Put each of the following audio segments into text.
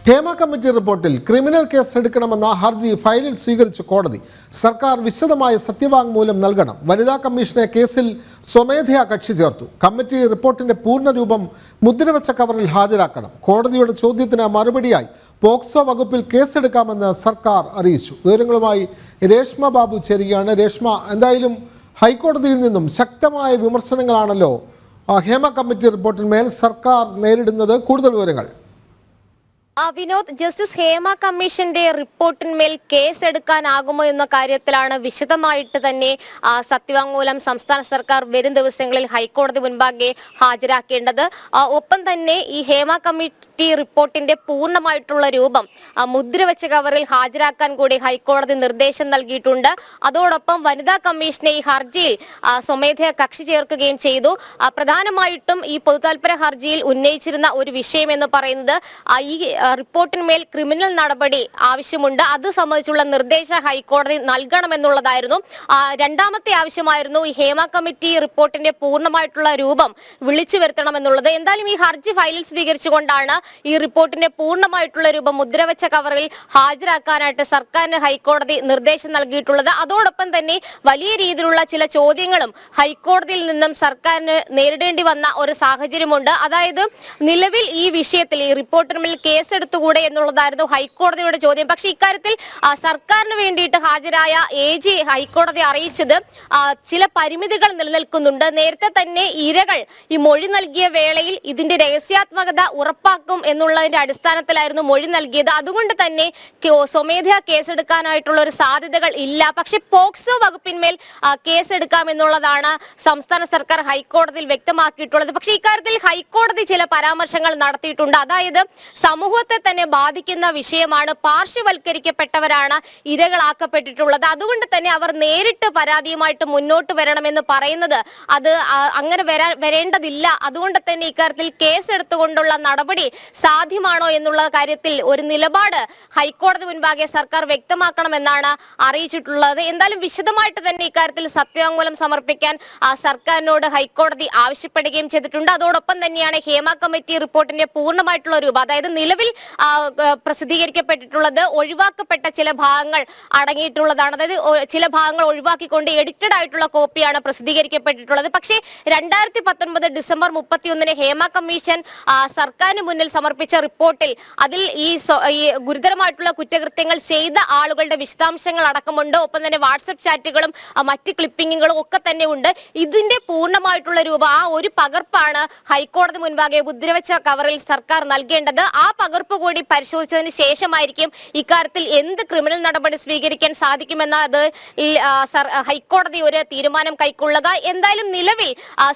Hema committee റിപ്പോർട്ടിൽ criminal case എടുക്കണമെന്ന ഹർജി ഫയലിൽ സ്വീകരിച്ച കോടതി സർക്കാർ വിശദമായ സത്യവാങ്മൂലം നൽകണം. വനിതാ കമ്മീഷനെ കേസിൽ സ്വമേധയാ കക്ഷി ചേർത്തു. കമ്മിറ്റി റിപ്പോർട്ടിന്റെ പൂർണ്ണരൂപം മുദ്രവെച്ച കവറിൽ ഹാജരാക്കണം. കോടതിയുടെ ചോദ്യത്തിന് മറുപടിയായി പോക്സോ വകുപ്പിൽ കേസെടുക്കാമെന്ന് സർക്കാർ അറിയിച്ചു. വിവരങ്ങളുമായി രേഷ്മ ബാബു ചേരുകയാണ്. രേഷ്മ, എന്തായാലും ഹൈക്കോടതിയിൽ നിന്നും ശക്തമായ വിമർശനങ്ങളാണല്ലോ ഹേമ കമ്മിറ്റി റിപ്പോർട്ടിന്മേൽ സർക്കാർ നേരിടുന്നത്. കൂടുതൽ വിവരങ്ങൾ. വിനോദ്, ജസ്റ്റിസ് ഹേമ കമ്മീഷന്റെ റിപ്പോർട്ടിന്മേൽ കേസ് എടുക്കാനാകുമോ എന്ന കാര്യത്തിലാണ് വിശദമായിട്ട് തന്നെ സത്യവാങ്മൂലം സംസ്ഥാന സർക്കാർ വരും ദിവസങ്ങളിൽ ഹൈക്കോടതി മുൻപാകെ ഹാജരാക്കേണ്ടത്. ഒപ്പം തന്നെ ഈ ഹേമ കമ്മിറ്റി റിപ്പോർട്ടിന്റെ പൂർണ്ണമായിട്ടുള്ള രൂപം മുദ്രവെച്ച കവറിൽ ഹാജരാക്കാൻ കൂടി ഹൈക്കോടതി നിർദ്ദേശം നൽകിയിട്ടുണ്ട്. അതോടൊപ്പം വനിതാ കമ്മീഷനെ ഈ ഹർജിയിൽ സ്വമേധയാ കക്ഷി ചേർക്കുകയും ചെയ്തു. പ്രധാനമായിട്ടും ഈ പൊതുതാൽപര്യ ഹർജിയിൽ ഉന്നയിച്ചിരുന്ന ഒരു വിഷയം എന്ന് പറയുന്നത് ഈ റിപ്പോർട്ടിന്മേൽ ക്രിമിനൽ നടപടി ആവശ്യമുണ്ട്. അത് സംബന്ധിച്ചുള്ള നിർദ്ദേശം ഹൈക്കോടതി നൽകണമെന്നുള്ളതായിരുന്നു. രണ്ടാമത്തെ ആവശ്യമായിരുന്നു ഈ ഹേമ കമ്മിറ്റി റിപ്പോർട്ടിന്റെ പൂർണ്ണമായിട്ടുള്ള രൂപം വിളിച്ചു വരുത്തണമെന്നുള്ളത്. എന്തായാലും ഈ ഹർജി ഫയലിൽ സ്വീകരിച്ചുകൊണ്ടാണ് ഈ റിപ്പോർട്ടിന്റെ പൂർണ്ണമായിട്ടുള്ള രൂപം മുദ്രവെച്ച കവറിൽ ഹാജരാക്കാനായിട്ട് സർക്കാരിന് ഹൈക്കോടതി നിർദ്ദേശം നൽകിയിട്ടുള്ളത്. അതോടൊപ്പം തന്നെ വലിയ രീതിയിലുള്ള ചില ചോദ്യങ്ങളും ഹൈക്കോടതിയിൽ നിന്നും സർക്കാരിന് നേരിടേണ്ടി വന്ന ഒരു സാഹചര്യമുണ്ട്. അതായത് നിലവിൽ ഈ വിഷയത്തിൽ ഈ റിപ്പോർട്ടിന്മേൽ കേസ് എടുത്തുകൂടെ എന്നുള്ളതായിരുന്നു ഹൈക്കോടതിയുടെ ചോദ്യം. പക്ഷേ ഇക്കാര്യത്തിൽ സർക്കാരിന് വേണ്ടിയിട്ട് ഹാജരായ AG ഹൈക്കോടതി അറിയിച്ചത് ചില പരിമിതികൾ നിലനിൽക്കുന്നുണ്ട്. നേരത്തെ തന്നെ ഇരകൾ ഈ മൊഴി നൽകിയ വേളയിൽ ഇതിന്റെ രഹസ്യാത്മകത ഉറപ്പാക്കും എന്നുള്ളതിന്റെ അടിസ്ഥാനത്തിലായിരുന്നു മൊഴി നൽകിയത്. അതുകൊണ്ട് തന്നെ സ്വമേധയാ കേസെടുക്കാനായിട്ടുള്ള ഒരു സാധ്യതകൾ ഇല്ല. പക്ഷെ പോക്സോ വകുപ്പിന്മേൽ കേസെടുക്കാമെന്നുള്ളതാണ് സംസ്ഥാന സർക്കാർ ഹൈക്കോടതിയിൽ വ്യക്തമാക്കിയിട്ടുള്ളത്. പക്ഷേ ഇക്കാര്യത്തിൽ ഹൈക്കോടതി ചില പരാമർശങ്ങൾ നടത്തിയിട്ടുണ്ട്. അതായത് സമൂഹത്തെ തന്നെ ബാധിക്കുന്ന വിഷയമാണ്. പാർശ്വവൽക്കരിക്കപ്പെട്ടവരാണ് ഇരകളാക്കപ്പെട്ടിട്ടുള്ളത്. അതുകൊണ്ട് തന്നെ അവർ നേരിട്ട് പരാതിയുമായിട്ട് മുന്നോട്ട് വരണമെന്ന് പറയുന്നത് അത് അങ്ങനെ വരേണ്ടതില്ല. അതുകൊണ്ട് തന്നെ ഇക്കാര്യത്തിൽ കേസ് എടുത്തുകൊണ്ടുള്ള നടപടി സാധ്യമാണോ എന്നുള്ള കാര്യത്തിൽ ഒരു നിലപാട് ഹൈക്കോടതി മുൻപാകെ സർക്കാർ വ്യക്തമാക്കണമെന്നാണ് അറിയിച്ചിട്ടുള്ളത്. എന്തായാലും വിശദമായിട്ട് തന്നെ ഇക്കാര്യത്തിൽ സത്യവാങ്മൂലം സമർപ്പിക്കാൻ സർക്കാരിനോട് ഹൈക്കോടതി ആവശ്യപ്പെടുകയും ചെയ്തിട്ടുണ്ട്. അതോടൊപ്പം തന്നെയാണ് ഹേമ കമ്മിറ്റി റിപ്പോർട്ടിന്റെ പൂർണ്ണമായിട്ടുള്ള രൂപം, അതായത് നിലവിൽ പ്രസിദ്ധീകരിക്കപ്പെട്ടിട്ടുള്ളത് ഒഴിവാക്കപ്പെട്ട ചില ഭാഗങ്ങൾ അടങ്ങിയിട്ടുള്ളതാണ്. അതായത് ചില ഭാഗങ്ങൾ ഒഴിവാക്കിക്കൊണ്ട് എഡിറ്റഡ് ആയിട്ടുള്ള കോപ്പിയാണ് പ്രസിദ്ധീകരിക്കപ്പെട്ടിട്ടുള്ളത്. പക്ഷേ 2019 ഡിസംബർ 31 ഹേമ കമ്മീഷൻ സർക്കാരിന് മുന്നിൽ സമർപ്പിച്ച റിപ്പോർട്ടിൽ അതിൽ ഈ ഗുരുതരമായിട്ടുള്ള കുറ്റകൃത്യങ്ങൾ ചെയ്ത ആളുകളുടെ വിശദാംശങ്ങൾ അടക്കമുണ്ട്. ഒപ്പം തന്നെ വാട്സപ്പ് ചാറ്റുകളും മറ്റ് ക്ലിപ്പിങ്ങുകളും ഒക്കെ തന്നെ ഉണ്ട്. ഇതിന്റെ പൂർണ്ണമായിട്ടുള്ള രൂപം ആ ഒരു പകർപ്പാണ് ഹൈക്കോടതി മുൻപാകെ മുദ്രവെച്ച കവറിൽ സർക്കാർ നൽകേണ്ടത്. ആ പകർപ്പ് കൂടി പരിശോധിച്ചതിന് ശേഷമായിരിക്കും ഇക്കാര്യത്തിൽ എന്ത് ക്രിമിനൽ നടപടി സ്വീകരിക്കാൻ സാധിക്കുമെന്ന് അത് ഹൈക്കോടതി ഒരു തീരുമാനം കൈക്കൊള്ളുക. എന്തായാലും നിലവിൽ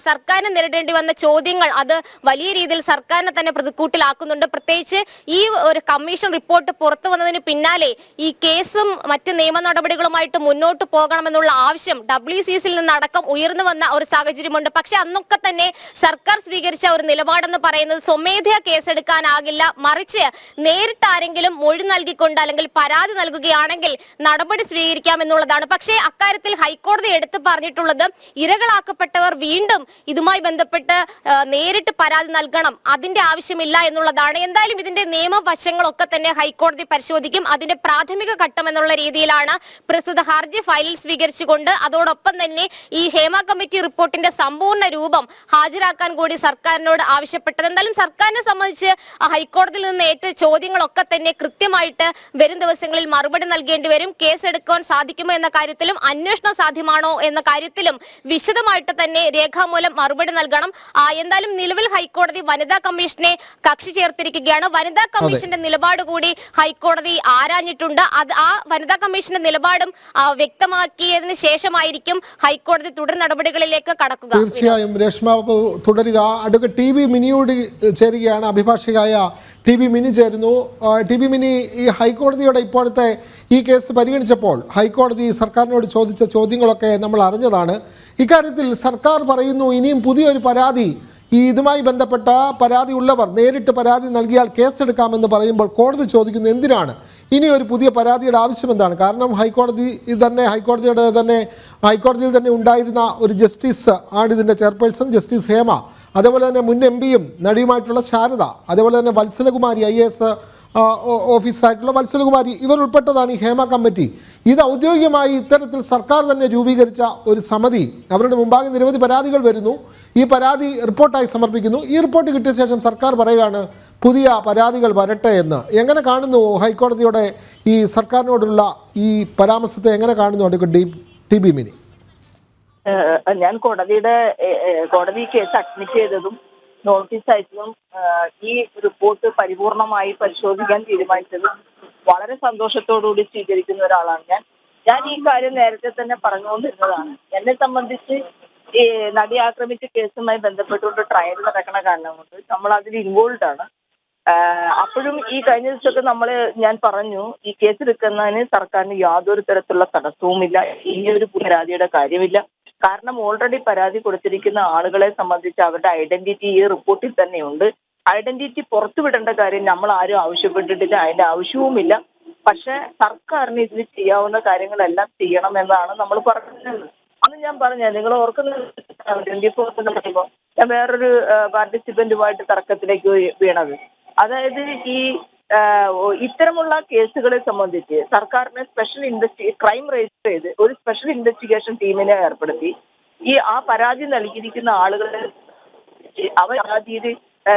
സർക്കാരിന് നേരിടേണ്ടി വന്ന ചോദ്യങ്ങൾ അത് വലിയ രീതിയിൽ സർക്കാരിനെ തന്നെ പ്രതിക്കൂട്ടിലാക്കുന്നുണ്ട്. പ്രത്യേകിച്ച് ഈ ഒരു കമ്മീഷൻ റിപ്പോർട്ട് പുറത്തു വന്നതിന് പിന്നാലെ ഈ കേസും മറ്റ് നിയമ നടപടികളുമായിട്ട് മുന്നോട്ട് പോകണമെന്നുള്ള ആവശ്യം WCCയിൽ നിന്നടക്കം ഉയർന്നു വന്ന ഒരു സാഹചര്യമുണ്ട്. പക്ഷെ അന്നൊക്കെ തന്നെ സർക്കാർ സ്വീകരിച്ച ഒരു നിലപാടെന്ന് പറയുന്നത് സ്വമേധയാ കേസെടുക്കാനാകില്ല, മറിച്ച് നേരിട്ട് ആരെങ്കിലും മൊഴി നൽകിക്കൊണ്ട് അല്ലെങ്കിൽ പരാതി നൽകുകയാണെങ്കിൽ നടപടി സ്വീകരിക്കാം എന്നുള്ളതാണ്. പക്ഷേ അക്കാര്യത്തിൽ ഹൈക്കോടതി എടുത്തു പറഞ്ഞിട്ടുള്ളത് ഇരകളാക്കപ്പെട്ടവർ വീണ്ടും ഇതുമായി ബന്ധപ്പെട്ട് നേരിട്ട് പരാതി നൽകണം, അതിന്റെ ആവശ്യമില്ല എന്നുള്ളതാണ്. എന്തായാലും ഇതിന്റെ നിയമവശങ്ങളൊക്കെ തന്നെ ഹൈക്കോടതി പരിശോധിക്കും. അതിന്റെ പ്രാഥമിക ഘട്ടം എന്നുള്ള രീതിയിലാണ് പ്രസ്തുത ഹർജി ഫയലിൽ സ്വീകരിച്ചുകൊണ്ട് അതോടൊപ്പം തന്നെ ഈ ഹേമ കമ്മിറ്റി റിപ്പോർട്ടിന്റെ സമ്പൂർണ്ണ രൂപം ഹാജരാക്കാൻ കൂടി സർക്കാരിനോട് ആവശ്യപ്പെട്ടത്. എന്തായാലും സർക്കാരിനെ സംബന്ധിച്ച് ഹൈക്കോടതിയിൽ നിന്ന് ഏറ്റ ചോദ്യങ്ങളൊക്കെ തന്നെ കൃത്യമായിട്ട് വരും ദിവസങ്ങളിൽ മറുപടി നൽകേണ്ടി വരും. കേസ് എടുക്കാൻ സാധിക്കുമോ എന്ന കാര്യത്തിലും അന്വേഷണം സാധ്യമാണോ എന്ന കാര്യത്തിലും വിശദമായിട്ട് തന്നെ രേഖാമൂലം മറുപടി നൽകണം. എന്തായാലും നിലവിൽ ഹൈക്കോടതി വനിതാ കമ്മീഷനെ കക്ഷി ചേർത്തിരിക്കുകയാണ്. വനിതാ കമ്മീഷന്റെ നിലപാട് കൂടി ഹൈക്കോടതി ആരാഞ്ഞിട്ടുണ്ട്. ആ വനിതാ കമ്മീഷന്റെ നിലപാടും വ്യക്തമാക്കിയതിനു ശേഷമായിരിക്കും ഹൈക്കോടതി തുടർ നടപടികളിലേക്ക് കടക്കുക. തീർച്ചയായും രേഷ്മ തുടരുക. അഡ്വക്കേറ്റ് TB മിനിയോട് ചേരുകയാണ്. അഭിഭാഷകയായ TB മിനി ചേരുന്നു. TB മിനി, ഈ ഹൈക്കോടതിയുടെ ഇപ്പോഴത്തെ ഈ കേസ് പരിഗണിച്ചപ്പോൾ ഹൈക്കോടതി സർക്കാരിനോട് ചോദിച്ച ചോദ്യങ്ങളൊക്കെ നമ്മൾ അറിഞ്ഞതാണ്. ഇക്കാര്യത്തിൽ സർക്കാർ പറയുന്നു ഇനിയും പുതിയൊരു പരാതി ഇതുമായി ബന്ധപ്പെട്ട പരാതി ഉള്ളവർ നേരിട്ട് പരാതി നൽകിയാൽ കേസെടുക്കാമെന്ന് പറയുമ്പോൾ കോടതി ചോദിക്കുന്നു എന്തിനാണ് ഇനി ഒരു പുതിയ പരാതിയുടെ ആവശ്യം എന്താണ്? കാരണം ഹൈക്കോടതിയിൽ തന്നെ ഉണ്ടായിരുന്ന ഒരു ജസ്റ്റിസ് ആണ് ഇതിൻ്റെ ചെയർപേഴ്സൺ, ജസ്റ്റിസ് ഹേമ. അതേപോലെ തന്നെ മുൻ MP യും നടിയുമായിട്ടുള്ള ശാരദ, അതേപോലെ തന്നെ വത്സലകുമാരി IAS ഓഫീസറായിട്ടുള്ള വത്സലകുമാരി ഇവർ ഉൾപ്പെട്ടതാണ് ഈ ഹേമ കമ്മിറ്റി. ഇത് ഔദ്യോഗികമായി ഇത്തരത്തിൽ സർക്കാർ തന്നെ രൂപീകരിച്ച ഒരു സമിതി. അവരുടെ മുമ്പാകെ നിരവധി പരാതികൾ വരുന്നു. ഈ പരാതി റിപ്പോർട്ടായി സമർപ്പിക്കുന്നു. ഈ റിപ്പോർട്ട് കിട്ടിയ ശേഷം സർക്കാർ പറയുകയാണ് പുതിയ പരാതികൾ വരട്ടെ എന്ന്. എങ്ങനെ കാണുന്നു ഹൈക്കോടതിയുടെ ഈ സർക്കാരിനോടുള്ള ഈ പരാമർശത്തെ എങ്ങനെ കാണുന്നു അഡ്വക്കേറ്റ് ടി.ബി. മിനി? ഞാൻ കോടതി കേസ് അഡ്മിറ്റ് ചെയ്തതും നോട്ടീസ് അയച്ചതും ഈ റിപ്പോർട്ട് പരിപൂർണമായി പരിശോധിക്കാൻ തീരുമാനിച്ചതും വളരെ സന്തോഷത്തോടുകൂടി സ്വീകരിക്കുന്ന ഒരാളാണ് ഞാൻ ഈ കാര്യം നേരത്തെ തന്നെ പറഞ്ഞുകൊണ്ടിരുന്നതാണ്. എന്നെ സംബന്ധിച്ച് ഈ നടി ആക്രമിച്ച കേസുമായി ബന്ധപ്പെട്ടുകൊണ്ട് ട്രയൽ നടക്കണ കാരണം കൊണ്ട് നമ്മൾ അതിൽ ഇൻവോൾവ് ആണ്. അപ്പോഴും ഈ കഴിഞ്ഞ ദിവസമൊക്കെ ഞാൻ പറഞ്ഞു ഈ കേസ് എടുക്കുന്നതിന് സർക്കാരിന് യാതൊരു തരത്തിലുള്ള തടസ്സവുമില്ല. ഈ ഒരു പരാതിയുടെ കാര്യമില്ല. കാരണം ഓൾറെഡി പരാതി കൊടുത്തിരിക്കുന്ന ആളുകളെ സംബന്ധിച്ച് അവരുടെ ഐഡന്റിറ്റി ഈ റിപ്പോർട്ടിൽ തന്നെയുണ്ട്. ഐഡന്റിറ്റി പുറത്തുവിടേണ്ട കാര്യം നമ്മൾ ആരും ആവശ്യപ്പെട്ടിട്ടില്ല, അതിന്റെ ആവശ്യവുമില്ല. പക്ഷെ സർക്കാരിന് ഇതിൽ ചെയ്യാവുന്ന കാര്യങ്ങളെല്ലാം ചെയ്യണമെന്നാണ് നമ്മൾ പറഞ്ഞത്. അന്ന് ഞാൻ പറഞ്ഞ നിങ്ങൾ ഓർക്കുന്ന 24 പറയുമ്പോൾ ഞാൻ വേറൊരു പാർട്ടിസിപ്പന്റുമായിട്ട് തർക്കത്തിലേക്ക് വീണത്. അതായത് ഈ ഇത്തരമുള്ള കേസുകളെ സംബന്ധിച്ച് സർക്കാരിനെ ക്രൈം രജിസ്റ്റർ ചെയ്ത് ഒരു സ്പെഷ്യൽ ഇൻവെസ്റ്റിഗേഷൻ ടീമിനെ ഏർപ്പെടുത്തി ആ പരാതി നൽകിയിരിക്കുന്ന ആളുകളെ അവർ പരാതിയിൽ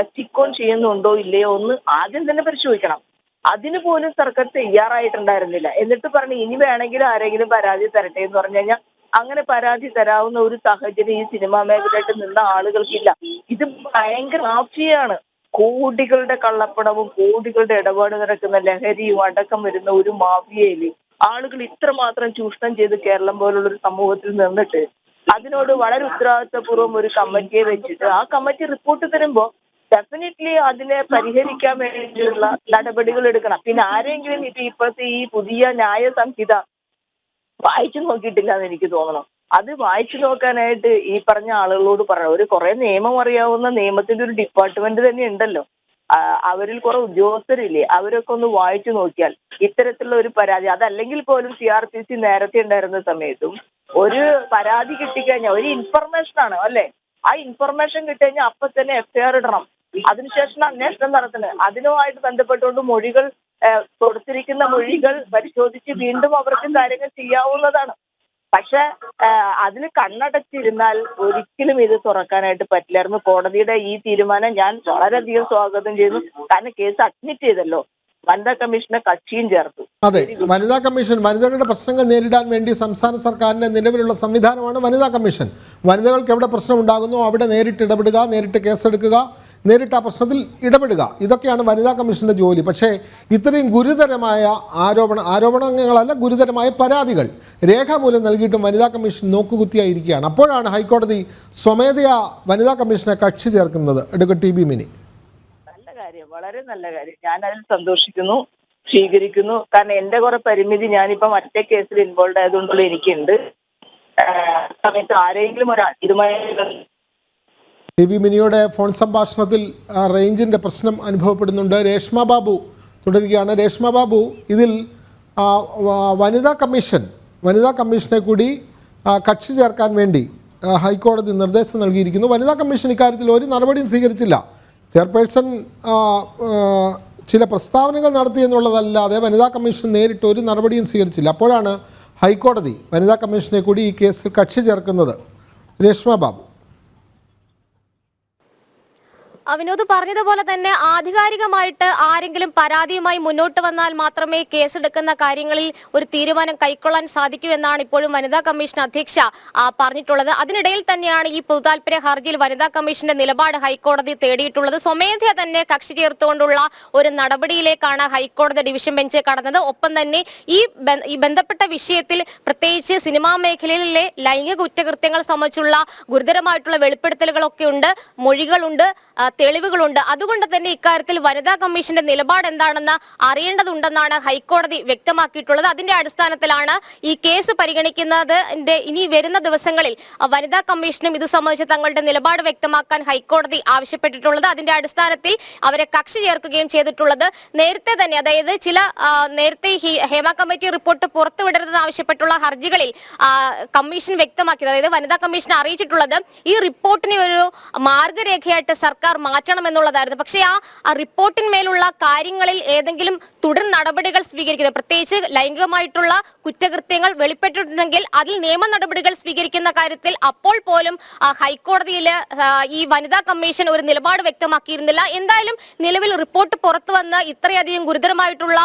സ്റ്റിക്ക് ഓൺ ചെയ്യുന്നുണ്ടോ ഇല്ലയോ ഒന്ന് ആദ്യം തന്നെ പരിശോധിക്കണം. അതിന് പോലും സർക്കാർ തയ്യാറായിട്ടുണ്ടായിരുന്നില്ല. എന്നിട്ട് പറഞ്ഞു ഇനി വേണമെങ്കിലും ആരെങ്കിലും പരാതി തരട്ടെ എന്ന് പറഞ്ഞു കഴിഞ്ഞാൽ അങ്ങനെ പരാതി തരാവുന്ന ഒരു സാഹചര്യം ഈ സിനിമാ മേഖലയായിട്ട് നിന്ന ആളുകൾക്കില്ല. ഇത് ഭയങ്കര മാഫിയാണ്. കോടികളുടെ കള്ളപ്പണവും കോടികളുടെ ഇടപാട് നടക്കുന്ന ലഹരിയും അടക്കം വരുന്ന ഒരു മാഫിയയില് ആളുകൾ ഇത്രമാത്രം ചൂഷണം ചെയ്ത് കേരളം പോലുള്ള ഒരു സമൂഹത്തിൽ നിന്നിട്ട് അതിനോട് വളരെ ഉത്തരവാദിത്വപൂർവ്വം ഒരു കമ്മിറ്റിയെ വെച്ചിട്ട് ആ കമ്മിറ്റി റിപ്പോർട്ട് തരുമ്പോൾ ഡെഫിനറ്റ്ലി അതിനെ പരിഹരിക്കാൻ വേണ്ടിയിട്ടുള്ള നടപടികൾ എടുക്കണം. പിന്നെ ആരെങ്കിലും ഇപ്പോഴത്തെ ഈ പുതിയ ന്യായ സംഹിത വായിച്ചു നോക്കിയിട്ടില്ല എന്ന് എനിക്ക് തോന്നണം. അത് വായിച്ചു നോക്കാനായിട്ട് ഈ പറഞ്ഞ ആളുകളോട് ഒരു കുറെ നിയമം അറിയാവുന്ന നിയമത്തിന്റെ ഒരു ഡിപ്പാർട്ട്മെന്റ് തന്നെ ഉണ്ടല്ലോ. അവരിൽ കുറെ ഉദ്യോഗസ്ഥരില്ലേ, അവരൊക്കെ ഒന്ന് വായിച്ചു നോക്കിയാൽ ഇത്തരത്തിലുള്ള ഒരു പരാതി അതല്ലെങ്കിൽ പോലും CRPC നേരത്തെ ഉണ്ടായിരുന്ന സമയത്തും ഒരു പരാതി കിട്ടിക്കഴിഞ്ഞാൽ ഒരു ഇൻഫർമേഷൻ ആണ് അല്ലെ, ആ ഇൻഫർമേഷൻ കിട്ടിക്കഴിഞ്ഞാൽ അപ്പൊ തന്നെ FIR ഇടണം. അതിനുശേഷം അന്വേഷണം നടത്തുന്നത്. അതിനുമായിട്ട് ബന്ധപ്പെട്ടുകൊണ്ട് മൊഴികൾ കൊടുത്തിരിക്കുന്ന മൊഴികൾ പരിശോധിച്ച് വീണ്ടും അവർക്ക് കാര്യങ്ങൾ ചെയ്യാവുന്നതാണ്. പക്ഷെ അതിൽ കണ്ണടച്ചിരുന്നാൽ ഒരിക്കലും ഇത് തുറക്കാനായിട്ട് പറ്റില്ലായിരുന്നു. കോടതിയുടെ ഈ തീരുമാനം ഞാൻ വളരെയധികം സ്വാഗതം ചെയ്യുന്നു. കാരണം കേസ് അഡ്മിറ്റ് ചെയ്തല്ലോ, വനിതാ കമ്മീഷനെ കക്ഷിയും ചേർത്തു. അതെ, വനിതാ കമ്മീഷൻ വനിതകളുടെ പ്രശ്നങ്ങൾ നേരിടാൻ വേണ്ടി സംസ്ഥാന സർക്കാരിന്റെ നിലവിലുള്ള സംവിധാനമാണ് വനിതാ കമ്മീഷൻ. വനിതകൾക്ക് എവിടെ പ്രശ്നം ഉണ്ടാകുന്നു അവിടെ നേരിട്ട് ഇടപെടുക, നേരിട്ട് കേസെടുക്കുക, നേരിട്ട് ആ പ്രശ്നത്തിൽ ഇടപെടുക, ഇതൊക്കെയാണ് വനിതാ കമ്മീഷന്റെ ജോലി. പക്ഷേ ഇത്രയും ഗുരുതരമായ ആരോപണങ്ങളല്ല, ഗുരുതരമായ പരാതികൾ രേഖാമൂലം നൽകിയിട്ടും വനിതാ കമ്മീഷൻ നോക്കുകുത്തിയായിരിക്കുകയാണ്. അപ്പോഴാണ് ഹൈക്കോടതി സ്വമേധയാ വനിതാ കമ്മീഷനെ കക്ഷി ചേർക്കുന്നത്. അഡ്വക്കേറ്റ് ടി.ബി. മിനി. നല്ല കാര്യം, വളരെ നല്ല കാര്യം. ഞാൻ അതിൽ സന്തോഷിക്കുന്നു, സ്വീകരിക്കുന്നു. കാരണം എന്റെ കുറെ പരിമിതി ഞാനിപ്പോ മറ്റേ കേസിൽ ഇൻവോൾവ് ആയതുകൊണ്ടുള്ള എനിക്കുണ്ട്. സമയത്ത് ആരെങ്കിലും ഒരാൾ ഇതുമായി ടി.ബി. മിനിയുടെ ഫോൺ സംഭാഷണത്തിൽ റേഞ്ചിൻ്റെ പ്രശ്നം അനുഭവപ്പെടുന്നുണ്ട്. രേഷ്മ ബാബു തുടരുകയാണ്. രേഷ്മ ബാബു, ഇതിൽ വനിതാ കമ്മീഷനെ കൂടി കക്ഷി ചേർക്കാൻ വേണ്ടി ഹൈക്കോടതി നിർദ്ദേശം നൽകിയിരിക്കുന്നു. വനിതാ കമ്മീഷൻ ഇക്കാര്യത്തിൽ ഒരു നടപടിയും സ്വീകരിച്ചില്ല. ചെയർപേഴ്സൺ ചില പ്രസ്താവനകൾ നടത്തി എന്നുള്ളതല്ലാതെ വനിതാ കമ്മീഷൻ നേരിട്ട് ഒരു നടപടിയും സ്വീകരിച്ചില്ല. അപ്പോഴാണ് ഹൈക്കോടതി വനിതാ കമ്മീഷനെ കൂടി ഈ കേസിൽ കക്ഷി ചേർക്കുന്നത്. രേഷ്മ ബാബു. വിനോദ് പറഞ്ഞതുപോലെ തന്നെ ആധികാരികമായിട്ട് ആരെങ്കിലും പരാതിയുമായി മുന്നോട്ട് വന്നാൽ മാത്രമേ കേസെടുക്കുന്ന കാര്യങ്ങളിൽ ഒരു തീരുമാനം കൈക്കൊള്ളാൻ സാധിക്കൂ എന്നാണ് ഇപ്പോഴും വനിതാ കമ്മീഷൻ അധ്യക്ഷ പറഞ്ഞിട്ടുള്ളത്. അതിനിടയിൽ തന്നെയാണ് ഈ പൊതുതാൽപര്യ ഹർജിയിൽ വനിതാ കമ്മീഷന്റെ നിലപാട് ഹൈക്കോടതി തേടിയിട്ടുള്ളത്. സ്വമേധയാ തന്നെ കക്ഷി ചേർത്തുകൊണ്ടുള്ള ഒരു നടപടിയിലേക്കാണ് ഹൈക്കോടതി ഡിവിഷൻ ബെഞ്ച് കടന്നത്. ഒപ്പം തന്നെ ഈ ബന്ധപ്പെട്ട വിഷയത്തിൽ പ്രത്യേകിച്ച് സിനിമാ മേഖലയിലെ ലൈംഗിക കുറ്റകൃത്യങ്ങൾ സംബന്ധിച്ചുള്ള ഗുരുതരമായിട്ടുള്ള വെളിപ്പെടുത്തലുകളൊക്കെ ഉണ്ട്, മൊഴികളുണ്ട്, തെളിവുകളുണ്ട്. അതുകൊണ്ട് തന്നെ ഇക്കാര്യത്തിൽ വനിതാ കമ്മീഷന്റെ നിലപാട് എന്താണെന്ന് അറിയേണ്ടതുണ്ടെന്നാണ് ഹൈക്കോടതി വ്യക്തമാക്കിയിട്ടുള്ളത്. അതിന്റെ അടിസ്ഥാനത്തിലാണ് ഈ കേസ് പരിഗണിക്കുന്നതിന്റെ ഇനി വരുന്ന ദിവസങ്ങളിൽ വനിതാ കമ്മീഷനും ഇത് സംബന്ധിച്ച് തങ്ങളുടെ നിലപാട് വ്യക്തമാക്കാൻ ഹൈക്കോടതി ആവശ്യപ്പെട്ടിട്ടുള്ളത്. അതിന്റെ അടിസ്ഥാനത്തിൽ അവരെ കക്ഷി ചേർക്കുകയും ചെയ്തിട്ടുള്ളത്. നേരത്തെ തന്നെ, അതായത് നേരത്തെ ഹേമ കമ്മിറ്റി റിപ്പോർട്ട് പുറത്തുവിടരുതെന്ന് ആവശ്യപ്പെട്ടുള്ള ഹർജികളിൽ കമ്മീഷൻ വ്യക്തമാക്കിയത്, അതായത് വനിതാ കമ്മീഷൻ അറിയിച്ചിട്ടുള്ളത് ഈ റിപ്പോർട്ടിനെ ഒരു മാർഗരേഖയായിട്ട് സർക്കാർ മാറ്റണം എന്നുള്ളതായിരുന്നു. പക്ഷേ ആ റിപ്പോർട്ടിന്മേലുള്ള കാര്യങ്ങളിൽ ഏതെങ്കിലും തുടർ നടപടികൾ സ്വീകരിക്കുന്നത്, പ്രത്യേകിച്ച് ലൈംഗികമായിട്ടുള്ള കുറ്റകൃത്യങ്ങൾ വെളിപ്പെട്ടിട്ടുണ്ടെങ്കിൽ അതിൽ നിയമ നടപടികൾ സ്വീകരിക്കുന്ന കാര്യത്തിൽ അപ്പോൾ പോലും ഹൈക്കോടതിയിൽ ഈ വനിതാ കമ്മീഷൻ ഒരു നിലപാട് വ്യക്തമാക്കിയിരുന്നില്ല. എന്തായാലും നിലവിൽ റിപ്പോർട്ട് പുറത്തു വന്ന് ഇത്രയധികം ഗുരുതരമായിട്ടുള്ള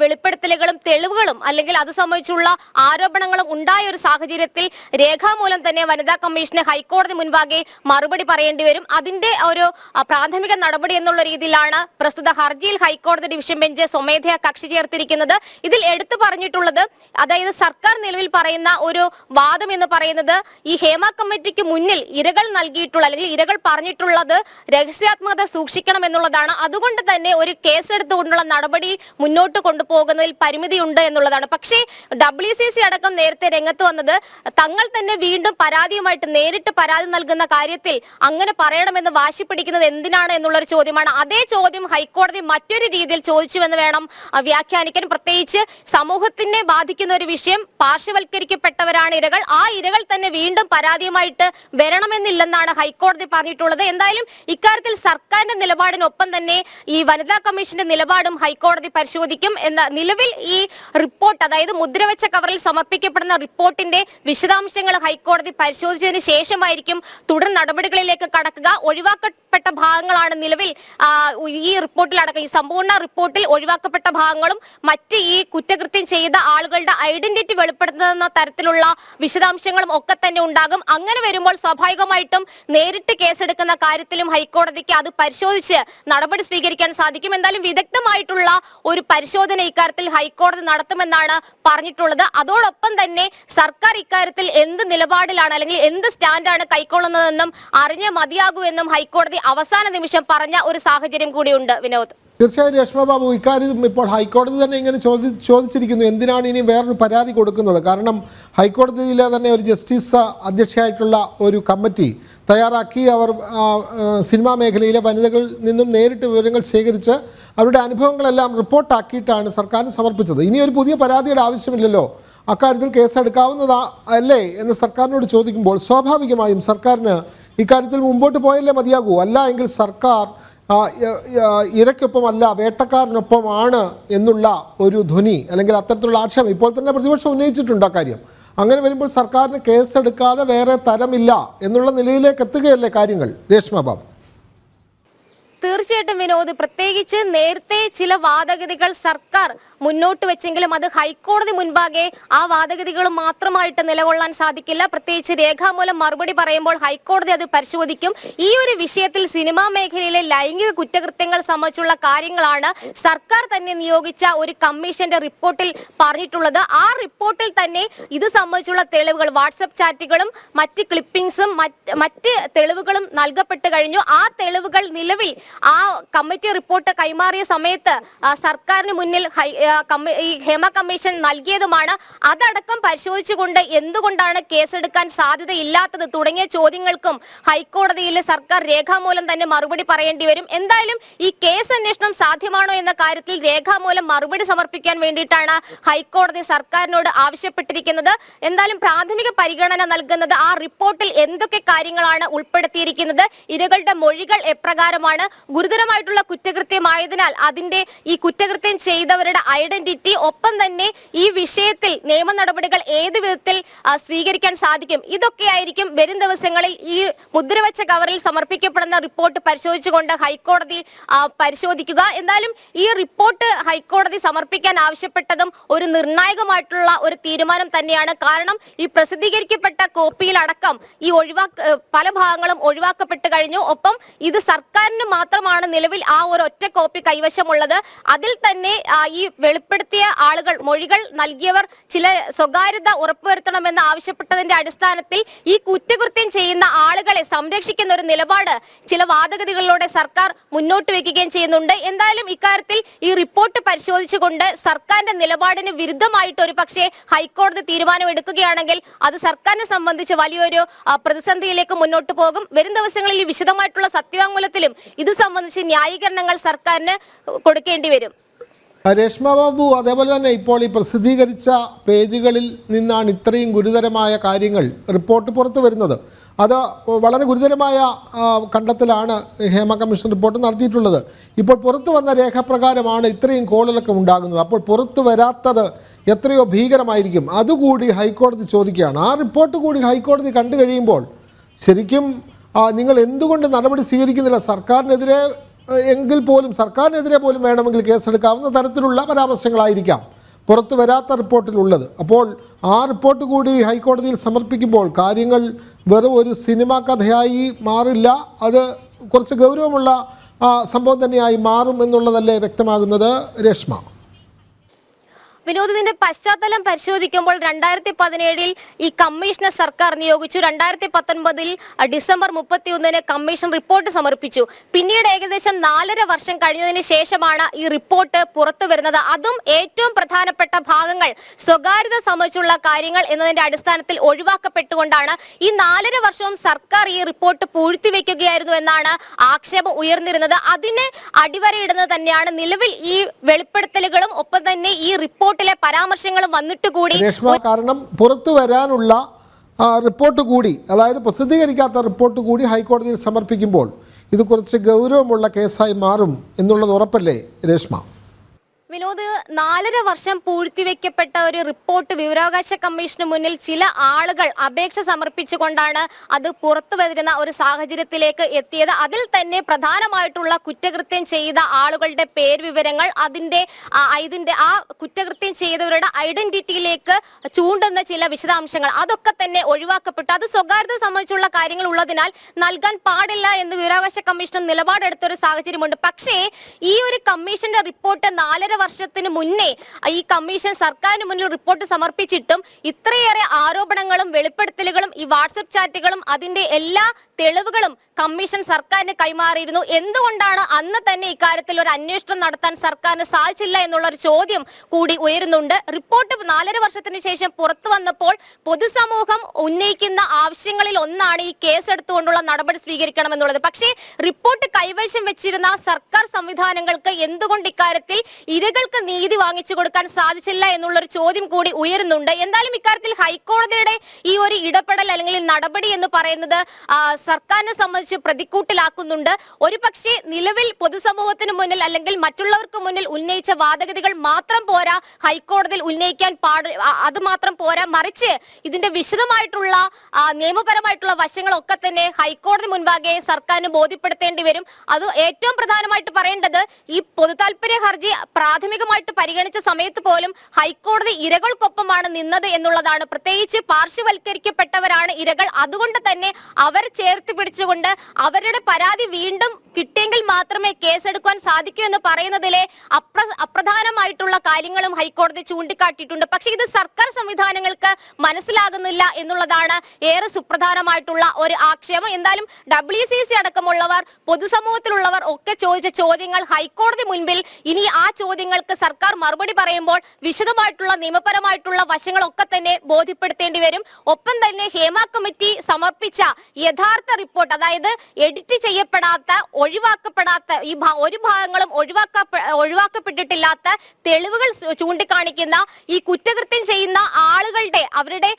വെളിപ്പെടുത്തലുകളും തെളിവുകളും അല്ലെങ്കിൽ അത് സംബന്ധിച്ചുള്ള ആരോപണങ്ങളും ഉണ്ടായ ഒരു സാഹചര്യത്തിൽ രേഖാമൂലം തന്നെ വനിതാ കമ്മീഷന് ഹൈക്കോടതി മുൻപാകെ മറുപടി പറയേണ്ടി വരും. അതിന്റെ ഒരു പ്രാഥമിക നടപടി എന്നുള്ള രീതിയിലാണ് പ്രസ്തുത ഹർജിയിൽ ഹൈക്കോടതി ഡിവിഷൻ ബെഞ്ച് സ്വമേധയാ കക്ഷി ചേർത്തിരിക്കുന്നത്. ഇതിൽ എടുത്തു പറഞ്ഞിട്ടുള്ളത്, അതായത് സർക്കാർ നിലവിൽ പറയുന്ന ഒരു വാദം എന്ന് പറയുന്നത് ഈ ഹേമ കമ്മിറ്റിക്ക് മുന്നിൽ ഇരകൾ നൽകിയിട്ടുള്ള അല്ലെങ്കിൽ ഇരകൾ പറഞ്ഞിട്ടുള്ളത് രഹസ്യാത്മകത സൂക്ഷിക്കണം എന്നുള്ളതാണ്. അതുകൊണ്ട് തന്നെ ഒരു കേസെടുത്തുകൊണ്ടുള്ള നടപടി മുന്നോട്ട് കൊണ്ടുപോകുന്നതിൽ പരിമിതിയുണ്ട് എന്നുള്ളതാണ്. പക്ഷേ WCC അടക്കം നേരത്തെ രംഗത്ത് വന്നത് തങ്ങൾ തന്നെ വീണ്ടും പരാതിയുമായിട്ട് നേരിട്ട് പരാതി നൽകുന്ന കാര്യത്തിൽ അങ്ങനെ പറയണമെന്ന് വാശി പിടിക്കുന്നത് എന്തിനാണ് എന്നുള്ളൊരു ചോദ്യമാണ്. അതേ ചോദ്യം ഹൈക്കോടതി മറ്റൊരു രീതിയിൽ ചോദിച്ചുവെന്ന് വേണം വ്യാഖ്യാനിക്കാൻ. പ്രത്യേകിച്ച് സമൂഹത്തിനെ ബാധിക്കുന്ന ഒരു വിഷയം, പാർശ്വവൽക്കരിക്കപ്പെട്ടവരാണ് ഇരകൾ, ആ ഇരകൾ തന്നെ വീണ്ടും പരാതിയുമായിട്ട് വരണമെന്നില്ലെന്നാണ് ഹൈക്കോടതി പറഞ്ഞിട്ടുള്ളത്. എന്തായാലും ഇക്കാര്യത്തിൽ സർക്കാരിന്റെ നിലപാടിനൊപ്പം തന്നെ ഈ വനിതാ കമ്മീഷന്റെ നിലപാടും ഹൈക്കോടതി പരിശോധിക്കും എന്ന നിലവിൽ ഈ റിപ്പോർട്ട്, അതായത് മുദ്രവെച്ച കവറിൽ സമർപ്പിക്കപ്പെടുന്ന റിപ്പോർട്ടിന്റെ വിശദാംശങ്ങൾ ഹൈക്കോടതി പരിശോധിച്ചതിന് ശേഷമായിരിക്കും തുടർ നടപടികളിലേക്ക് കടക്കുക. ഒഴിവാക്കപ്പെട്ട ഭാഗങ്ങളാണ് നിലവിൽ ഈ റിപ്പോർട്ടിൽ അടക്കം, ഈ സമ്പൂർണ്ണ റിപ്പോർട്ടിൽ ഒഴിവാക്കപ്പെട്ട ഭാഗങ്ങളും മറ്റ് ഈ കുറ്റകൃത്യം ചെയ്ത ആളുകളുടെ ഐഡന്റിറ്റി വെളിപ്പെടുത്തുന്ന തരത്തിലുള്ള വിശദാംശങ്ങളും ഒക്കെ തന്നെ ഉണ്ടാകും. അങ്ങനെ വരുമ്പോൾ സ്വാഭാവികമായിട്ടും നേരിട്ട് കേസെടുക്കുന്ന കാര്യത്തിലും ഹൈക്കോടതിക്ക് അത് പരിശോധിച്ച് നടപടി സ്വീകരിക്കാൻ സാധിക്കും. എന്തായാലും വിദഗ്ധമായിട്ടുള്ള ഒരു പരിശോധന ഇക്കാര്യത്തിൽ ഹൈക്കോടതി നടത്തുമെന്നാണ് പറഞ്ഞിട്ടുള്ളത്. അതോടൊപ്പം തന്നെ സർക്കാർ ഇക്കാര്യത്തിൽ എന്ത് നിലപാടിലാണ് അല്ലെങ്കിൽ എന്ത് സ്റ്റാൻഡാണ് കൈക്കൊള്ളുന്നതെന്നും അറിഞ്ഞേ മതിയാകൂ എന്നും ഹൈക്കോടതി അവസാന നിമിഷം പറഞ്ഞ ഒരു സാഹചര്യം കൂടിയുണ്ട്. വിനോദ്, തീർച്ചയായും രേഷ്മ ബാബു, ഇക്കാര്യം ഇപ്പോൾ ഹൈക്കോടതി തന്നെ ഇങ്ങനെ ചോദിച്ചിരിക്കുന്നു, എന്തിനാണ് ഇനി വേറൊരു പരാതി കൊടുക്കുന്നത്? കാരണം ഹൈക്കോടതിയിലെ തന്നെ ഒരു ജസ്റ്റിസ് അധ്യക്ഷയായിട്ടുള്ള ഒരു കമ്മിറ്റി തയ്യാറാക്കി അവർ സിനിമാ മേഖലയിലെ വനിതകളിൽ നിന്നും നേരിട്ട് വിവരങ്ങൾ ശേഖരിച്ച് അവരുടെ അനുഭവങ്ങളെല്ലാം റിപ്പോർട്ടാക്കിയിട്ടാണ് സർക്കാരിന് സമർപ്പിച്ചത്. ഇനി ഒരു പുതിയ പരാതിയുടെ ആവശ്യമില്ലല്ലോ, അക്കാര്യത്തിൽ കേസെടുക്കാവുന്നതാ അല്ലേ എന്ന് സർക്കാരിനോട് ചോദിക്കുമ്പോൾ സ്വാഭാവികമായും സർക്കാരിന് ഇക്കാര്യത്തിൽ മുമ്പോട്ട് പോയല്ലേ മതിയാകൂ. അല്ല എങ്കിൽ സർക്കാർ ഇരയ്ക്കൊപ്പമല്ല വേട്ടക്കാരനൊപ്പമാണ് എന്നുള്ള ഒരു ധ്വനി അല്ലെങ്കിൽ അത്തരത്തിലുള്ള ആക്ഷേപം ഇപ്പോൾ തന്നെ പ്രതിപക്ഷം ഉന്നയിച്ചിട്ടുണ്ട്. അക്കാര്യം അങ്ങനെ വരുമ്പോൾ സർക്കാരിന് കേസെടുക്കാതെ വേറെ തരമില്ല എന്നുള്ള നിലയിലേക്ക് എത്തുകയല്ലേ കാര്യങ്ങൾ? രേഷ്മ ബാബു, തീർച്ചയായിട്ടും വിനോദ്, പ്രത്യേകിച്ച് നേരത്തെ ചില വാദഗതികൾ സർക്കാർ മുന്നോട്ട് വെച്ചെങ്കിലും അത് ഹൈക്കോടതി മുൻപാകെ ആ വാദഗതികൾ മാത്രമായിട്ട് നിലകൊള്ളാൻ സാധിക്കില്ല. പ്രത്യേകിച്ച് രേഖാമൂലം മറുപടി പറയുമ്പോൾ ഹൈക്കോടതി അത് പരിശോധിക്കും. ഈ ഒരു വിഷയത്തിൽ സിനിമാ മേഖലയിലെ ലൈംഗിക കുറ്റകൃത്യങ്ങൾ സംബന്ധിച്ചുള്ള കാര്യങ്ങളാണ് സർക്കാർ തന്നെ നിയോഗിച്ച ഒരു കമ്മീഷന്റെ റിപ്പോർട്ടിൽ പറഞ്ഞിട്ടുള്ളത്. ആ റിപ്പോർട്ടിൽ തന്നെ ഇത് സംബന്ധിച്ചുള്ള തെളിവുകൾ, വാട്സപ്പ് ചാറ്റുകളും മറ്റ് ക്ലിപ്പിംഗ്സും മറ്റ് തെളിവുകളും നൽകപ്പെട്ട് കഴിഞ്ഞു. ആ തെളിവുകൾ നിലവിൽ ആ കമ്മിറ്റി റിപ്പോർട്ട് കൈമാറിയ സമയത്ത് സർക്കാരിന് മുന്നിൽ ഈ ഹേമ കമ്മീഷൻ നൽകിയതുമാണ്. അതടക്കം പരിശോധിച്ചുകൊണ്ട് എന്തുകൊണ്ടാണ് കേസെടുക്കാൻ സാധ്യതയില്ലാത്തത് തുടങ്ങിയ ചോദ്യങ്ങൾക്കും ഹൈക്കോടതിയിൽ സർക്കാർ രേഖാമൂലം തന്നെ മറുപടി പറയേണ്ടി വരും. എന്തായാലും ഈ കേസ് അന്വേഷണം സാധ്യമാണോ എന്ന കാര്യത്തിൽ രേഖാമൂലം മറുപടി സമർപ്പിക്കാൻ വേണ്ടിയിട്ടാണ് ഹൈക്കോടതി സർക്കാരിനോട് ആവശ്യപ്പെട്ടിരിക്കുന്നത്. എന്തായാലും പ്രാഥമിക പരിഗണന നൽകുന്നത് ആ റിപ്പോർട്ടിൽ എന്തൊക്കെ കാര്യങ്ങളാണ് ഉൾപ്പെടുത്തിയിരിക്കുന്നത്, ഇരകളുടെ മൊഴികൾ എപ്രകാരമാണ്, ഗുരുതരമായിട്ടുള്ള കുറ്റകൃത്യമായതിനാൽ അതിന്റെ ഈ കുറ്റകൃത്യം ചെയ്തവരുടെ ഐഡന്റിറ്റി, ഒപ്പം തന്നെ ഈ വിഷയത്തിൽ നിയമ നടപടികൾ ഏത് വിധത്തിൽ സ്വീകരിക്കാൻ സാധിക്കും, ഇതൊക്കെയായിരിക്കും വരും ദിവസങ്ങളിൽ ഈ മുദ്രവെച്ച കവറിൽ സമർപ്പിക്കപ്പെടുന്ന റിപ്പോർട്ട് പരിശോധിച്ചുകൊണ്ട് ഹൈക്കോടതി പരിശോധിക്കുക. എന്തായാലും ഈ റിപ്പോർട്ട് ഹൈക്കോടതി സമർപ്പിക്കാൻ ആവശ്യപ്പെട്ടതും ഒരു നിർണായകമായിട്ടുള്ള ഒരു തീരുമാനം തന്നെയാണ്. കാരണം ഈ പ്രസിദ്ധീകരിക്കപ്പെട്ട കോപ്പിയിലടക്കം ഈ പല ഭാഗങ്ങളും ഒഴിവാക്കപ്പെട്ട് കഴിഞ്ഞു. ഒപ്പം ഇത് സർക്കാരിന് മാത്രമാണ് നിലവിൽ ആ ഒരു ഒറ്റ കോപ്പി കൈവശമുള്ളത്. അതിൽ തന്നെ ഈ വെളിപ്പെടുത്തിയ ആളുകൾ, മൊഴികൾ നൽകിയവർ ചില സ്വകാര്യത ഉറപ്പുവരുത്തണമെന്ന് ആവശ്യപ്പെട്ടതിന്റെ അടിസ്ഥാനത്തിൽ ഈ കുറ്റകൃത്യം ചെയ്യുന്ന ആളുകളെ സംരക്ഷിക്കുന്ന ഒരു നിലപാട് ചില വാദഗതികളിലൂടെ സർക്കാർ മുന്നോട്ട് വെക്കുകയും ചെയ്യുന്നുണ്ട്. എന്തായാലും ഇക്കാര്യത്തിൽ ഈ റിപ്പോർട്ട് പരിശോധിച്ചുകൊണ്ട് സർക്കാരിന്റെ നിലപാടിന് വിരുദ്ധമായിട്ട് ഒരു പക്ഷേ ഹൈക്കോടതി തീരുമാനമെടുക്കുകയാണെങ്കിൽ അത് സർക്കാരിനെ സംബന്ധിച്ച് വലിയൊരു പ്രതിസന്ധിയിലേക്ക് മുന്നോട്ട് പോകും. വരും ദിവസങ്ങളിൽ ഈ വിശദമായിട്ടുള്ള സത്യവാങ്മൂലത്തിലും ഇത് സംബന്ധിച്ച് ന്യായീകരണങ്ങൾ സർക്കാരിന് കൊടുക്കേണ്ടി വരും. രേഷ്മ ബാബു, അതേപോലെ തന്നെ ഇപ്പോൾ ഈ പ്രസിദ്ധീകരിച്ച പേജുകളിൽ നിന്നാണ് ഇത്രയും ഗുരുതരമായ കാര്യങ്ങൾ റിപ്പോർട്ട് പുറത്തു വരുന്നത്. അത് വളരെ ഗുരുതരമായ കണ്ടെത്തലാണ് ഹേമ കമ്മീഷൻ റിപ്പോർട്ട് നടത്തിയിട്ടുള്ളത്. ഇപ്പോൾ പുറത്തു വന്ന രേഖപ്രകാരമാണ് ഇത്രയും കോളുകളൊക്കെ ഉണ്ടാകുന്നത്. അപ്പോൾ പുറത്തു വരാത്തത് എത്രയോ ഭീകരമായിരിക്കും. അതുകൂടി ഹൈക്കോടതി ചോദിക്കുകയാണ്. ആ റിപ്പോർട്ട് കൂടി ഹൈക്കോടതി കണ്ടു കഴിയുമ്പോൾ ശരിക്കും നിങ്ങൾ എന്തുകൊണ്ട് നടപടി സ്വീകരിക്കുന്നില്ല? സർക്കാരിനെതിരെ എങ്കിൽ പോലും സർക്കാരിനെതിരെ പോലും വേണമെങ്കിൽ കേസെടുക്കാവുന്ന തരത്തിലുള്ള പരാമർശങ്ങളായിരിക്കാം പുറത്തു വരാത്ത റിപ്പോർട്ടിലുള്ളത്. അപ്പോൾ ആ റിപ്പോർട്ട് കൂടി ഹൈക്കോടതിയിൽ സമർപ്പിക്കുമ്പോൾ കാര്യങ്ങൾ വെറും ഒരു സിനിമാ കഥയായി മാറില്ല, അത് കുറച്ച് ഗൗരവമുള്ള സംഭവം തന്നെയായി മാറും എന്നുള്ളതല്ലേ വ്യക്തമാകുന്നത് രേഷ്മ? വിനോദത്തിന്റെ പശ്ചാത്തലം പരിശോധിക്കുമ്പോൾ 2017 ഈ കമ്മീഷനെ സർക്കാർ നിയോഗിച്ചു. 2019 ഡിസംബർ 31 കമ്മീഷൻ റിപ്പോർട്ട് സമർപ്പിച്ചു. പിന്നീട് ഏകദേശം 4.5 വർഷം കഴിഞ്ഞതിന് ശേഷമാണ് ഈ റിപ്പോർട്ട് പുറത്തു വരുന്നത്. അതും ഏറ്റവും പ്രധാനപ്പെട്ട ഭാഗങ്ങൾ സ്വകാര്യത സംബന്ധിച്ചുള്ള കാര്യങ്ങൾ എന്നതിന്റെ അടിസ്ഥാനത്തിൽ ഒഴിവാക്കപ്പെട്ടുകൊണ്ടാണ്. ഈ 4.5 വർഷവും സർക്കാർ ഈ റിപ്പോർട്ട് പൂഴ്ത്തിവെക്കുകയായിരുന്നു എന്നാണ് ആക്ഷേപം ഉയർന്നിരുന്നത്. അതിന് അടിവരയിടുന്നത് തന്നെയാണ് നിലവിൽ ഈ വെളിപ്പെടുത്തലുകളും ഒപ്പം തന്നെ ഈ റിപ്പോർട്ട് പരാമർശങ്ങളും വന്നിട്ട് കൂടി. കാരണം പുറത്തു വരാനുള്ള റിപ്പോർട്ട് കൂടി, അതായത് പ്രസിദ്ധീകരിക്കാത്ത റിപ്പോർട്ട് കൂടി ഹൈക്കോടതിയിൽ സമർപ്പിക്കുമ്പോൾ ഇത് കുറച്ച് ഗൗരവമുള്ള കേസായി മാറും എന്നുള്ളത് ഉറപ്പല്ലേ രേഷ്മ? വിനോദ്, 4.5 വർഷം പൂഴ്ത്തിവെക്കപ്പെട്ട ഒരു റിപ്പോർട്ട് വിവരാവകാശ കമ്മീഷന് മുന്നിൽ ചില ആളുകൾ അപേക്ഷ സമർപ്പിച്ചുകൊണ്ടാണ് അത് പുറത്തു വരുന്ന ഒരു സാഹചര്യത്തിലേക്ക് എത്തിയത്. അതിൽ തന്നെ പ്രധാനമായിട്ടുള്ള കുറ്റകൃത്യം ചെയ്ത ആളുകളുടെ പേര് വിവരങ്ങൾ, അതിന്റെ ആ കുറ്റകൃത്യം ചെയ്തവരുടെ ഐഡന്റിറ്റിയിലേക്ക് ചൂണ്ടുന്ന ചില വിശദാംശങ്ങൾ അതൊക്കെ തന്നെ ഒഴിവാക്കപ്പെട്ടു. അത് സ്വകാര്യത സംബന്ധിച്ചുള്ള കാര്യങ്ങൾ ഉള്ളതിനാൽ നൽകാൻ പാടില്ല എന്ന് വിവരാവകാശ കമ്മീഷൻ നിലപാടെടുത്ത ഒരു സാഹചര്യമുണ്ട്. പക്ഷേ ഈ ഒരു കമ്മീഷന്റെ റിപ്പോർട്ട് 4.5 വർഷത്തിന് മുന്നേ ഈ കമ്മീഷൻ സർക്കാരിന് മുന്നിൽ റിപ്പോർട്ട് സമർപ്പിച്ചിട്ടും ഇത്രയേറെ ആരോപണങ്ങളും വെളിപ്പെടുത്തലുകളും ഈ വാട്സപ്പ് ചാറ്റുകളും അതിന്റെ എല്ലാ തെളിവുകളും കമ്മീഷൻ സർക്കാരിന് കൈമാറിയിരുന്നു. എന്തുകൊണ്ടാണ് അന്ന് തന്നെ ഇക്കാര്യത്തിൽ ഒരു അന്വേഷണം നടത്താൻ സർക്കാരിന് സാധിച്ചില്ല എന്നുള്ള ഒരു ചോദ്യം കൂടി ഉയരുന്നുണ്ട്. റിപ്പോർട്ട് 4.5 വർഷത്തിന് ശേഷം പുറത്തു വന്നപ്പോൾ പൊതുസമൂഹം ഉന്നയിക്കുന്ന ആവശ്യങ്ങളിൽ ഒന്നാണ് ഈ കേസ് എടുത്തുകൊണ്ടുള്ള നടപടി സ്വീകരിക്കണം എന്നുള്ളത്. പക്ഷേ റിപ്പോർട്ട് കൈവശം വെച്ചിരുന്ന സർക്കാർ സംവിധാനങ്ങൾക്ക് എന്തുകൊണ്ട് ഇക്കാര്യത്തിൽ ഇരകൾക്ക് നീതി വാങ്ങിച്ചു കൊടുക്കാൻ സാധിച്ചില്ല എന്നുള്ളൊരു ചോദ്യം കൂടി ഉയരുന്നുണ്ട്. എന്തായാലും ഇക്കാര്യത്തിൽ ഹൈക്കോടതിയുടെ ഈ ഒരു ഇടപെടൽ അല്ലെങ്കിൽ നടപടി എന്ന് പറയുന്നത് സർക്കാരിനെ സംബന്ധിച്ച് പ്രതിക്കൂട്ടിലാക്കുന്നുണ്ട്. ഒരു പക്ഷേ നിലവിൽ പൊതുസമൂഹത്തിന് മുന്നിൽ അല്ലെങ്കിൽ മറ്റുള്ളവർക്ക് മുന്നിൽ ഉന്നയിച്ച വാദഗതികൾ മാത്രം പോരാ ഹൈക്കോടതിയിൽ ഉന്നയിക്കാൻ അത് മാത്രം പോരാ, മറിച്ച് ഇതിന്റെ വിശദമായിട്ടുള്ള നിയമപരമായിട്ടുള്ള വശങ്ങളൊക്കെ തന്നെ ഹൈക്കോടതി മുൻപാകെ സർക്കാരിന് ബോധ്യപ്പെടുത്തേണ്ടി വരും. അത് ഏറ്റവും പ്രധാനമായിട്ട് പറയേണ്ടത് ഈ പൊതുതാൽപര്യ ഹർജി പ്രാഥമികമായിട്ട് പരിഗണിച്ച സമയത്ത് പോലും ഹൈക്കോടതി ഇരകൾക്കൊപ്പമാണ് നിന്നത് എന്നുള്ളതാണ്. പ്രത്യേകിച്ച് പാർശ്വവൽക്കരിക്കപ്പെട്ടവരാണ് ഇരകൾ. അതുകൊണ്ട് തന്നെ അവരെ ചേർത്ത് പിടിച്ചുകൊണ്ട് അവരുടെ പരാതി വീണ്ടും കിട്ടിയെങ്കിൽ മാത്രമേ കേസെടുക്കാൻ സാധിക്കൂ എന്ന് പറയുന്നതിലെ അപ്രധാനമായിട്ടുള്ള കാര്യങ്ങളും ഹൈക്കോടതി ചൂണ്ടിക്കാട്ടിയിട്ടുണ്ട്. പക്ഷേ ഇത് സർക്കാർ സംവിധാനങ്ങൾക്ക് മനസ്സിലാകുന്നില്ല എന്നുള്ളതാണ് ഏറെ സുപ്രധാനമായിട്ടുള്ള ഒരു ആക്ഷേപം. എന്തായാലും WCC അടക്കമുള്ളവർ പൊതുസമൂഹത്തിലുള്ളവർ ഒക്കെ ചോദിച്ച ചോദ്യങ്ങൾ ഹൈക്കോടതി മുൻപിൽ ഇനി ആ ചോദ്യങ്ങൾക്ക് സർക്കാർ മറുപടി പറയുമ്പോൾ വിശദമായിട്ടുള്ള നിയമപരമായിട്ടുള്ള വശങ്ങളൊക്കെ തന്നെ ബോധ്യപ്പെടുത്തേണ്ടി വരും. ഒപ്പം തന്നെ ഹേമ കമ്മിറ്റി സമർപ്പിച്ച യഥാർത്ഥ റിപ്പോർട്ട്, അതായത് എഡിറ്റ് ചെയ്യപ്പെടാത്ത ഒഴിവാക്കപ്പെടാത്ത ഈ ഒരു ഭാഗങ്ങളും ഒഴിവാക്കപ്പെട്ടിട്ടില്ലാത്ത തെളിവുകൾ ചൂണ്ടിക്കാണിക്കുന്ന ഈ കുറ്റകൃത്യം ചെയ്യുന്ന ആളുകളുടെ അവരുടെ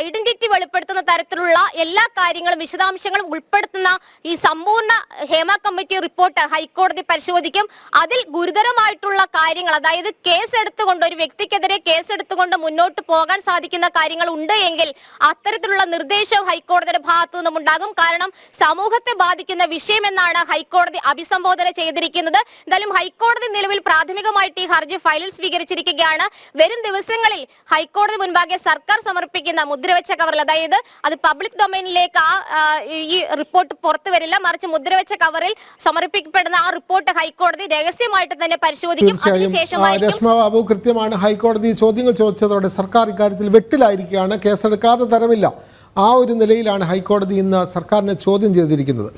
ഐഡന്റിറ്റി വെളിപ്പെടുത്തുന്ന തരത്തിലുള്ള എല്ലാ കാര്യങ്ങളും വിശദാംശങ്ങളും ഉൾപ്പെടുത്തുന്ന ഈ സമ്പൂർണ്ണ ഹേമ കമ്മിറ്റി റിപ്പോർട്ട് ഹൈക്കോടതി പരിശോധിക്കും. അതിൽ ഗുരുതരമായിട്ടുള്ള കാര്യങ്ങൾ, അതായത് കേസ് എടുത്തുകൊണ്ട് ഒരു വ്യക്തിക്കെതിരെ കേസ് എടുത്തുകൊണ്ട് മുന്നോട്ട് പോകാൻ സാധിക്കുന്ന കാര്യങ്ങൾ ഉണ്ട് എങ്കിൽ അത്തരത്തിലുള്ള നിർദ്ദേശവും ഹൈക്കോടതിയുടെ ഭാഗത്തു നിന്നും ഉണ്ടാകും. കാരണം സമൂഹത്തെ ബാധിക്കുന്ന വിഷയമെന്നാണ് ഹൈക്കോടതി അഭിസംബോധന ചെയ്തിരിക്കുന്നത്. എന്തായാലും ഹൈക്കോടതി നിലവിൽ പ്രാഥമികമായിട്ട് ഈ ഹർജി ഫയലിൽ സ്വീകരിച്ചിരിക്കുകയാണ്. വരും ദിവസങ്ങളിൽ ഹൈക്കോടതി മുൻപാകെ സർക്കാർ സമർപ്പിക്കുന്ന മുദ്രവെച്ച കവറിൽ, അതായത് അത് പബ്ലിക് ഡൊമൈനിലേക്ക് ഈ റിപ്പോർട്ട് പുറത്തു വരില്ല, മറിച്ച് മുദ്രവെച്ച കവറിൽ സമർപ്പിക്കപ്പെടുന്ന ആ റിപ്പോർട്ട് ഹൈക്കോടതി രഹസ്യമായിട്ട് തന്നെ പരിശോധിക്കും. രശ്മ ബാബു, കൃത്യമാണ്. ഹൈക്കോടതി ചോദ്യങ്ങൾ ചോദിച്ചതോടെ സർക്കാർ ഇക്കാര്യത്തിൽ വെട്ടിലായിരിക്കുകയാണ്. കേസെടുക്കാതെ തരമില്ല. ആ ഒരു നിലയിലാണ് ഹൈക്കോടതി ഇന്ന് സർക്കാരിനെ ചോദ്യം ചെയ്തിരിക്കുന്നത്.